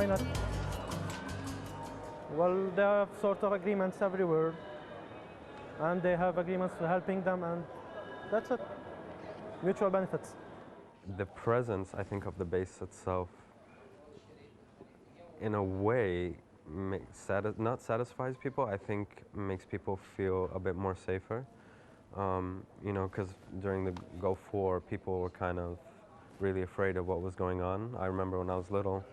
why not? Well, they have sort of agreements everywhere, and they have agreements for helping them, and that's it. Mutual benefits. The presence, I think, of the base itself, in a way, not satisfies people. I think makes people feel a bit more safer. You know, because during the Gulf War, people were kind of really afraid of what was going on. I remember when I was little,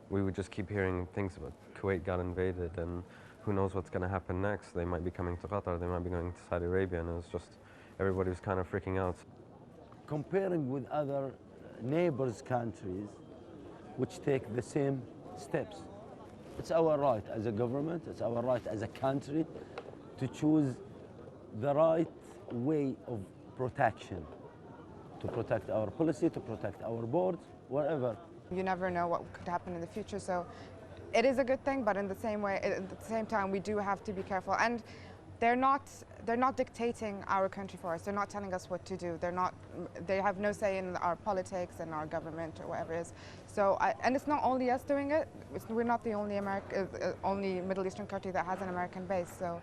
we would just keep hearing things about Kuwait got invaded and who knows what's going to happen next. They might be coming to Qatar, they might be going to Saudi Arabia, and it was just, everybody was kind of freaking out. Comparing with other neighbors' countries which take the same steps. It's our right as a government, it's our right as a country to choose the right way of protection, to protect our policy, to protect our boards, whatever. You never know what could happen in the future, so it is a good thing, but in the same way, at the same time, we do have to be careful. And they're not dictating our country for us. They're not telling us what to do. They have no say in our politics and our government or whatever it is. So, and it's not only us doing it. We're not the only Middle Eastern country that has an American base. So,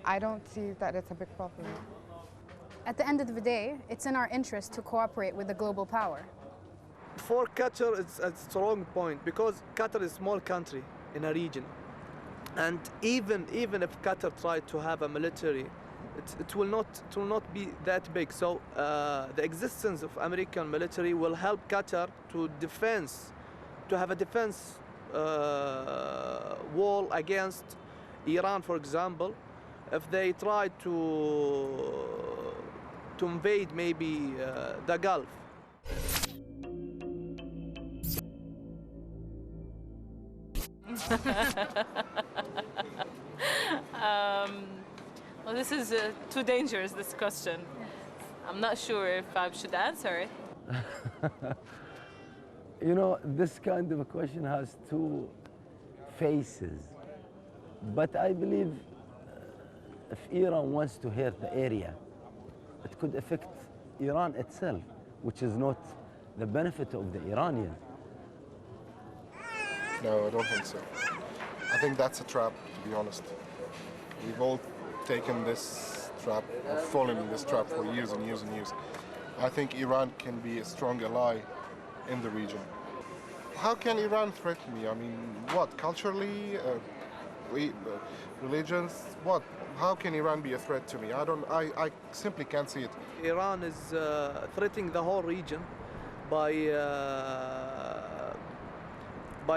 I don't see that it's a big problem. At the end of the day, it's in our interest to cooperate with the global power. For Qatar, it's a strong point because Qatar is a small country in a region. And even if Qatar tried to have a military, it will not be that big. So the existence of American military will help Qatar to have a defense wall against Iran, for example, if they try to invade maybe the Gulf. Well, this is too dangerous, this question. I'm not sure if I should answer it. You know, this kind of a question has two faces. But I believe if Iran wants to hurt the area, it could affect Iran itself, which is not the benefit of the Iranians. No, I don't think so. I think that's a trap, to be honest. We've all taken this trap, or fallen in this trap for years and years and years. I think Iran can be a strong ally in the region. How can Iran threaten me? I mean, what, culturally, religions, what? How can Iran be a threat to me? I simply can't see it. Iran is threatening the whole region by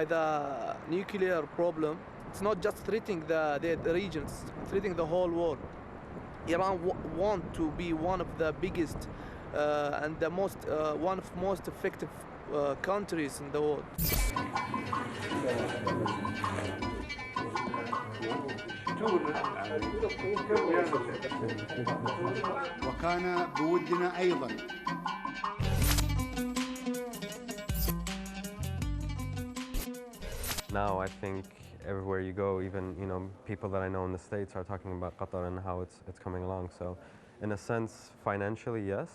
the nuclear problem. It's not just threatening the regions, it's threatening the whole world. Iran want to be one of the biggest and the one of most effective countries in the world. وكان بودنا أيضا. Now I think everywhere you go, even people that I know in the States are talking about Qatar and how it's coming along. So, in a sense, financially, yes.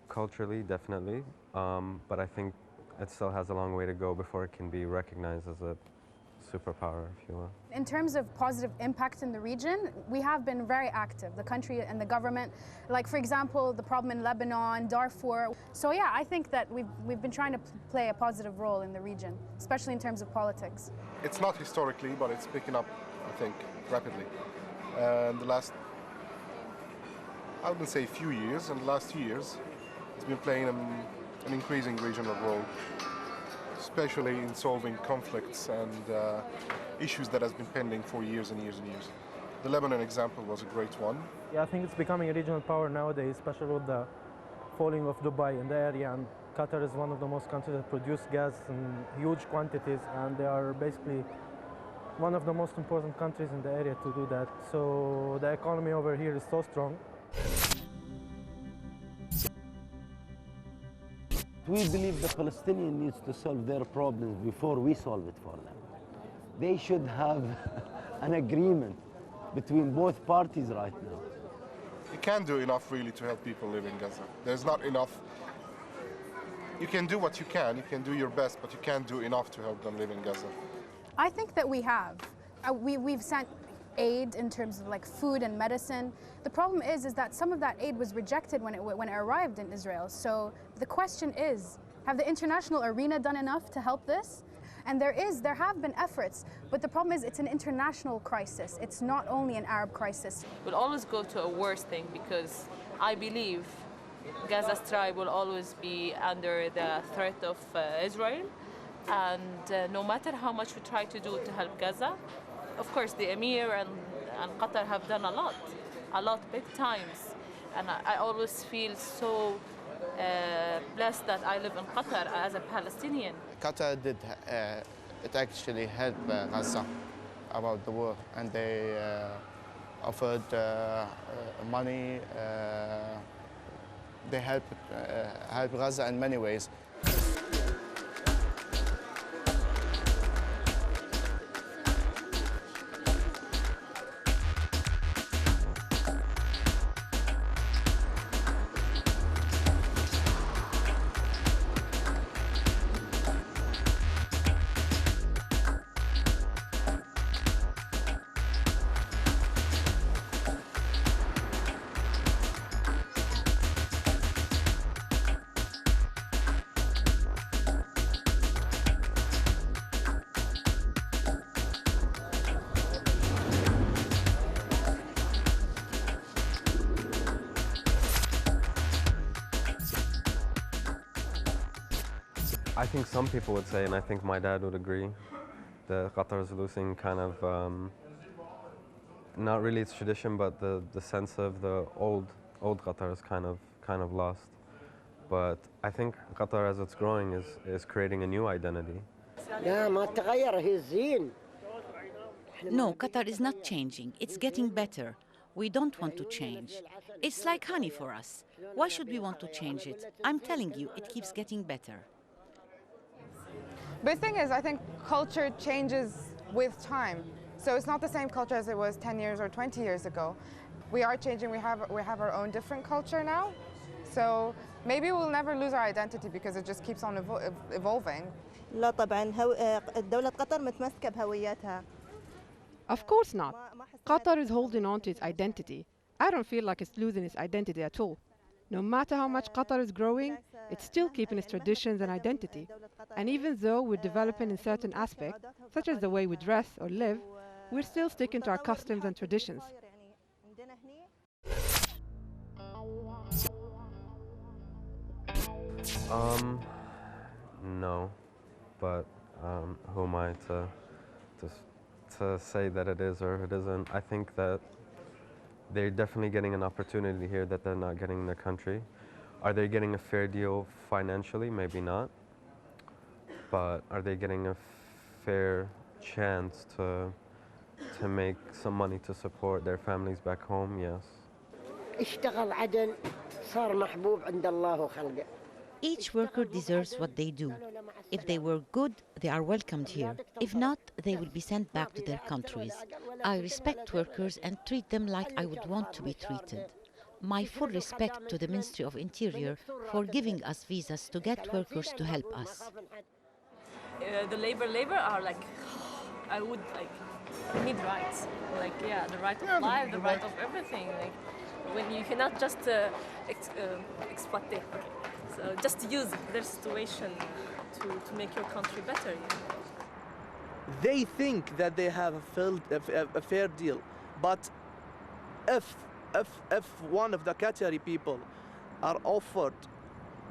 Culturally, definitely. But I think it still has a long way to go before it can be recognized as a superpower, if you will. In terms of positive impact in the region, we have been very active, the country and the government. Like, for example, the problem in Lebanon, Darfur. So yeah, I think that we've been trying to play a positive role in the region, especially in terms of politics. It's not historically, but it's picking up, I think, rapidly. And the last, I wouldn't say few years, in the last 2 years, it's been playing an increasing regional role, especially in solving conflicts and issues that has been pending for years and years and years. The Lebanon example was a great one. Yeah, I think it's becoming a regional power nowadays, especially with the falling of Dubai in the area. And Qatar is one of the most countries that produce gas in huge quantities, and they are basically one of the most important countries in the area to do that. So the economy over here is so strong. We believe the Palestinian needs to solve their problems before we solve it for them. They should have an agreement between both parties right now. You can't do enough really to help people live in Gaza. There's not enough you can do what you can do your best, but you can't do enough to help them live in Gaza. I think that we have. We've sent aid in terms of like food and medicine. The problem is that some of that aid was rejected when it arrived in Israel. So the question is, have the international arena done enough to help this? And there have been efforts, but the problem is it's an international crisis. It's not only an Arab crisis. We'll always go to a worse thing because I believe Gaza Strip will always be under the threat of Israel. And no matter how much we try to do to help Gaza, of course the Emir and Qatar have done a lot big times. And I always feel so blessed that I live in Qatar as a Palestinian. Qatar did it actually help Gaza about the war, and they offered money. They help Gaza in many ways. I think some people would say, and I think my dad would agree, that Qatar is losing kind of, not really its tradition, but the sense of the old Qatar is kind of lost. But I think Qatar, as it's growing, is creating a new identity. No, Qatar is not changing. It's getting better. We don't want to change. It's like honey for us. Why should we want to change it? I'm telling you, it keeps getting better. But the thing is, I think culture changes with time. So it's not the same culture as it was 10 years or 20 years ago. We are changing, we have our own different culture now. So maybe we'll never lose our identity because it just keeps on evolving. لا طبعاً دولة قطر متمسكة بهويتها. Of course not. Qatar is holding on to its identity. I don't feel like it's losing its identity at all. No matter how much Qatar is growing, it's still keeping its traditions and identity. And even though we're developing in certain aspects, such as the way we dress or live, we're still sticking to our customs and traditions. No, but who am I to say that it is or it isn't? I think that they're definitely getting an opportunity here that they're not getting in their country. Are they getting a fair deal financially? Maybe not. But are they getting a fair chance to make some money to support their families back home? Yes. Each worker deserves what they do. If they were good, they are welcomed here. If not, they will be sent back to their countries. I respect workers and treat them like I would want to be treated. My full respect to the Ministry of Interior for giving us visas to get workers to help us. The labor are like, I would like, need rights. Like, yeah, the right of life, the right of everything. Like, when you cannot just exploit it. So just use their situation to make your country better. They think that they have a fair deal, but if one of the Qatari people are offered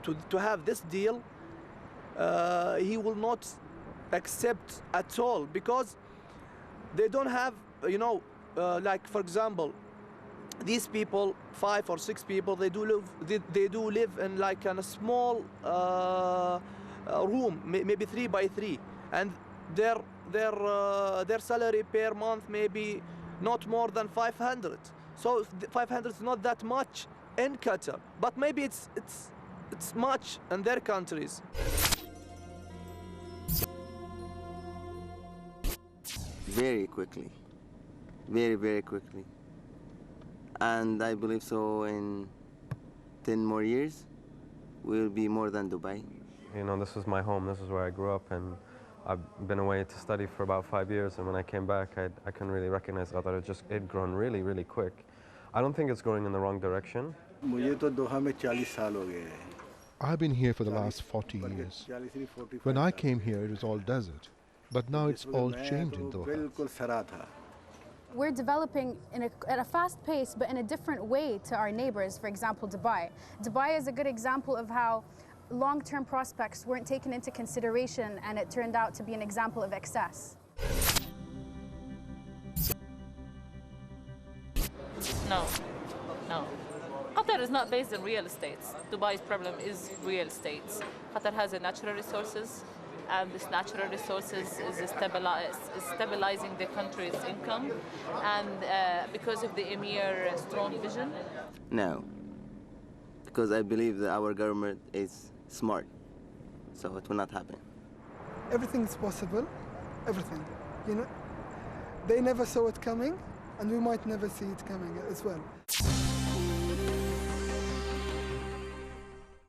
to have this deal, he will not accept at all because they don't have, like for example, these people, 5 or 6 people, they do live in like in a small room, maybe 3 by 3, and their salary per month maybe not more than 500. So 500 is not that much in Qatar, but maybe it's much in their countries. Very quickly, very quickly. And I believe so in 10 more years, we'll be more than Dubai. you know, this was my home, this is where I grew up, and I've been away to study for about 5 years, and when I came back, I couldn't really recognize Qatar. It grown really, really quick. I don't think it's going in the wrong direction. I've been here for the last 40 years. When I came here, it was all desert, but now it's all changed in Doha. We're developing at a fast pace, but in a different way to our neighbors, for example, Dubai. Dubai is a good example of how long-term prospects weren't taken into consideration, and it turned out to be an example of excess. No. Qatar is not based on real estate. Dubai's problem is real estate. Qatar has natural resources, and this natural resources is stabilizing the country's income, and because of the Emir strong vision. No, because I believe that our government is smart, so it will not happen. Everything is possible, everything, you know. They never saw it coming, and we might never see it coming as well.